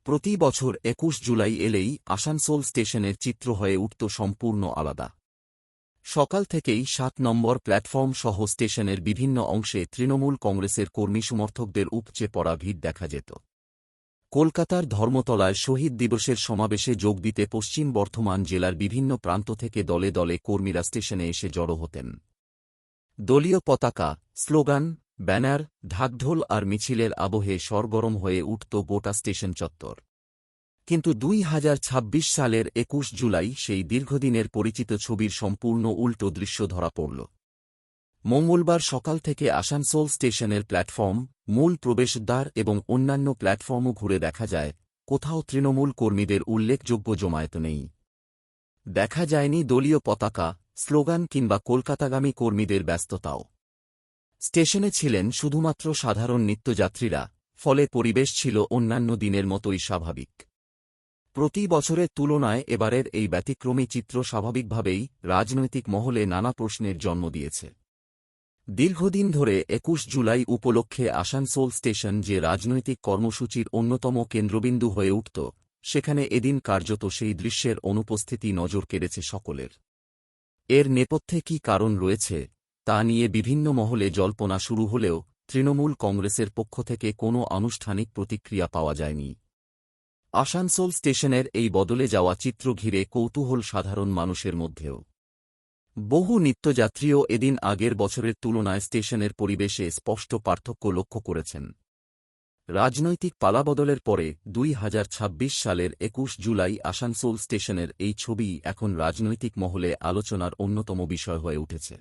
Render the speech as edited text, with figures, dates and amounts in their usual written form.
প্রতি বছর ২১ জুলাই এলেই আসানসোল স্টেশনের চিত্র হয়ে উঠত সম্পূর্ণ আলাদা। সকাল থেকেই ৭ নম্বর প্ল্যাটফর্ম সহ স্টেশনের বিভিন্ন অংশে তৃণমূল কংগ্রেসের কর্মী সমর্থকদের উপচে পড়া ভিড় দেখা যেত। কলকাতার ধর্মতলায় শহীদ দিবসের সমাবেশে যোগ দিতে পশ্চিম বর্ধমান জেলার বিভিন্ন প্রান্ত থেকে দলে দলে কর্মীরা স্টেশনে এসে জড়ো হতেন। দলীয় পতাকা, স্লোগান, ব্যানার, ঢাকঢোল আর মিছিলের আবহে সরগরম হয়ে উঠত গোটা স্টেশন চত্বর। কিন্তু ২০২৬ সালের ২১ জুলাই সেই দীর্ঘদিনের পরিচিত ছবির সম্পূর্ণ উল্টো দৃশ্য ধরা পড়ল। মঙ্গলবার সকাল থেকে আসানসোল স্টেশনের প্ল্যাটফর্ম, মূল প্রবেশদ্বার এবং অন্যান্য প্ল্যাটফর্মও ঘুরে দেখা যায়, কোথাও তৃণমূল কর্মীদের উল্লেখযোগ্য জমায়েত নেই। দেখা যায়নি দলীয় পতাকা, স্লোগান কিংবা কলকাতাগামী কর্মীদের ব্যস্ততাও। স্টেশনে ছিলেন শুধুমাত্র সাধারণ নিত্যযাত্রীরা, ফলে পরিবেশ ছিল অন্যান্য দিনের মতোই স্বাভাবিক। প্রতি বছরের তুলনায় এবারের এই ব্যতিক্রমী চিত্র স্বাভাবিকভাবেই রাজনৈতিক মহলে নানা প্রশ্নের জন্ম দিয়েছে। দীর্ঘদিন ধরে ২১ জুলাই উপলক্ষে আসানসোল স্টেশন যে রাজনৈতিক কর্মসূচির অন্যতম কেন্দ্রবিন্দু হয়ে উঠত, সেখানে এদিন কার্যত সেই দৃশ্যের অনুপস্থিতি নজর কেড়েছে সকলের। এর নেপথ্যে কী কারণ রয়েছে, তা নিয়ে বিভিন্ন মহলে জল্পনা শুরু হলেও তৃণমূল কংগ্রেসের পক্ষ থেকে কোনো আনুষ্ঠানিক প্রতিক্রিয়া পাওয়া যায়নি। আসানসোল স্টেশনের এই বদলে যাওয়া চিত্র ঘিরে কৌতূহল সাধারণ মানুষের মধ্যেও। বহু নিত্যযাত্রীও এদিন আগের বছরের তুলনায় স্টেশনের পরিবেশে স্পষ্ট পার্থক্য লক্ষ্য করেছেন। রাজনৈতিক পালাবদলের পরে ২০২৬ সালের ২১ জুলাই আসানসোল স্টেশনের এই ছবি এখন রাজনৈতিক মহলে আলোচনার অন্যতম বিষয় হয়ে উঠেছে।